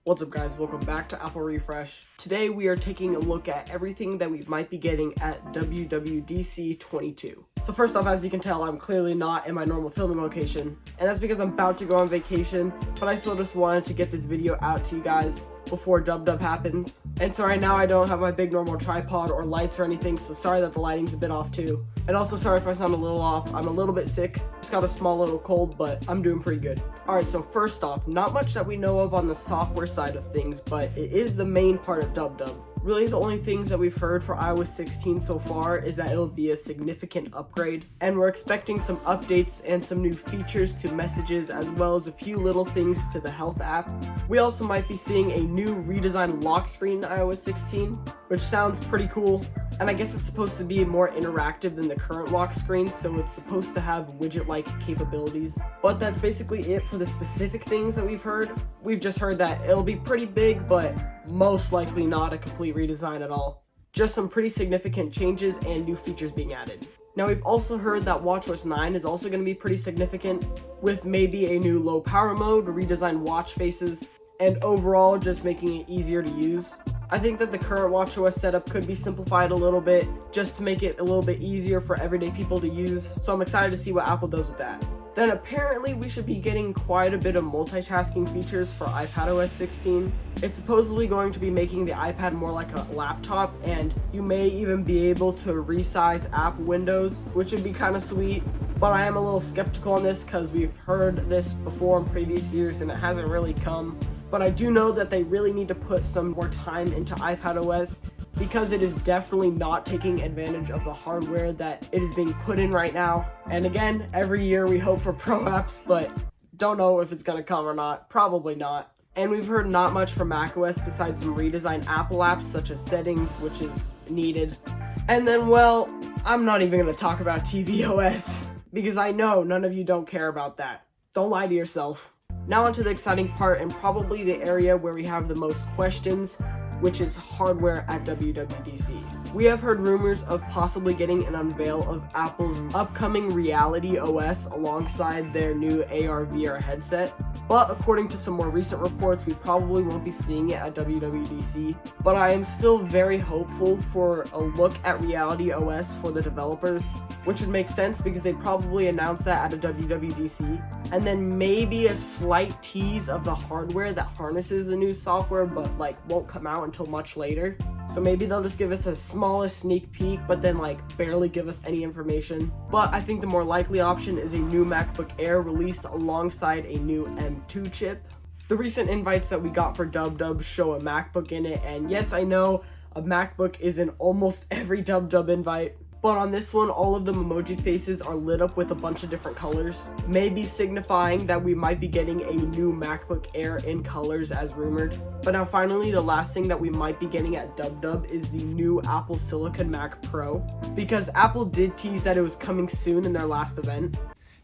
What's up guys, welcome back to Apple Refresh. Today we are taking a look at everything that we might be getting at WWDC22. So first off, as you can tell, I'm clearly not in my normal filming location, and that's because I'm about to go on vacation, but I still just wanted to get this video out to you guys before WW happens. And so right now I don't have my big normal tripod or lights or anything, so sorry that the lighting's a bit off too. And also sorry if I sound a little off, I'm a little bit sick, just got a small little cold, but I'm doing pretty good. Alright, so first off, not much that we know of on the software side of things, but it is the main part of WW. Really, the only things that we've heard for iOS 16 so far is that it'll be a significant upgrade, and we're expecting some updates and some new features to messages, as well as a few little things to the health app. We also might be seeing a new redesigned lock screen in iOS 16, which sounds pretty cool, and I guess it's supposed to be more interactive than the current lock screen, so it's supposed to have widget-like capabilities. But that's basically it for the specific things that we've heard. We've just heard that it'll be pretty big, but most likely not a complete redesign at all. Just some pretty significant changes and new features being added. Now we've also heard that watchOS 9 is also going to be pretty significant, with maybe a new low power mode, redesigned watch faces, and overall just making it easier to use. I think that the current watchOS setup could be simplified a little bit, just to make it a little bit easier for everyday people to use, so I'm excited to see what Apple does with that. Then apparently we should be getting quite a bit of multitasking features for iPadOS 16. It's supposedly going to be making the iPad more like a laptop, and you may even be able to resize app windows, which would be kind of sweet. But I am a little skeptical on this because we've heard this before in previous years and it hasn't really come. But I do know that they really need to put some more time into iPadOS, because it is definitely not taking advantage of the hardware that it is being put in right now. And again, every year we hope for pro apps, but don't know if it's gonna come or not. Probably not. And we've heard not much from macOS besides some redesigned Apple apps such as settings, which is needed. And then, well, I'm not even gonna talk about tvOS because I know none of you don't care about that. Don't lie to yourself. Now onto the exciting part, and probably the area where we have the most questions, which is hardware at WWDC. We have heard rumors of possibly getting an unveil of Apple's upcoming relityos alongside their new AR/VR headset, but according to some more recent reports, we probably won't be seeing it at WWDC. But I am still very hopeful for a look at relityos for the developers, which would make sense because they probably announced that at a WWDC, and then maybe a slight tease of the hardware that harnesses the new software but won't come out until much later. So maybe they'll just give us a smallest sneak peek but then barely give us any information. But I think the more likely option is a new MacBook Air released alongside a new M2 chip. The recent invites that we got for WW show a MacBook in it, and yes, I know a MacBook is in almost every WW invite. But on this one, all of the emoji faces are lit up with a bunch of different colors, maybe signifying that we might be getting a new MacBook Air in colors as rumored. But now finally, the last thing that we might be getting at WW is the new Apple Silicon Mac Pro, because Apple did tease that it was coming soon in their last event.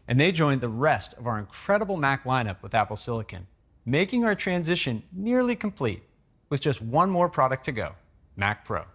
And they joined the rest of our incredible Mac lineup with Apple Silicon, making our transition nearly complete with just one more product to go, Mac Pro.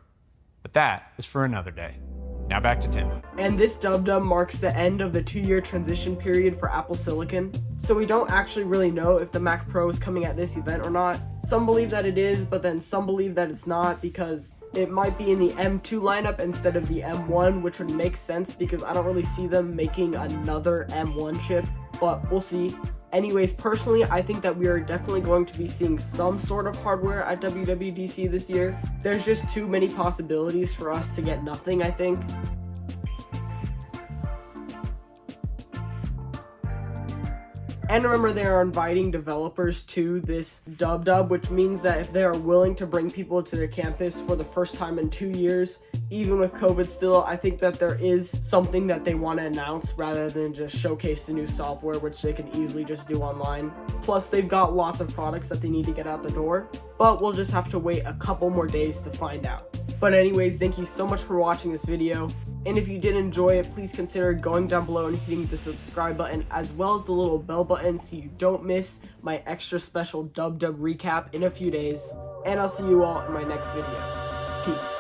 But that is for another day. Now back to Tim. And this WW marks the end of the 2-year transition period for Apple Silicon, so we don't actually really know if the Mac Pro is coming at this event or not. Some believe that it is, but then some believe that it's not because it might be in the M2 lineup instead of the M1, which would make sense because I don't really see them making another M1 chip, but we'll see. Anyways, personally, I think that we are definitely going to be seeing some sort of hardware at WWDC this year. There's just too many possibilities for us to get nothing, I think. And remember, they are inviting developers to this WW, which means that if they are willing to bring people to their campus for the first time in 2 years, even with COVID still, I think that there is something that they want to announce rather than just showcase the new software, which they can easily just do online. Plus, they've got lots of products that they need to get out the door, but we'll just have to wait a couple more days to find out. But anyways, thank you so much for watching this video. And if you did enjoy it, please consider going down below and hitting the subscribe button as well as the little bell button so you don't miss my extra special WW recap in a few days. And I'll see you all in my next video. Peace.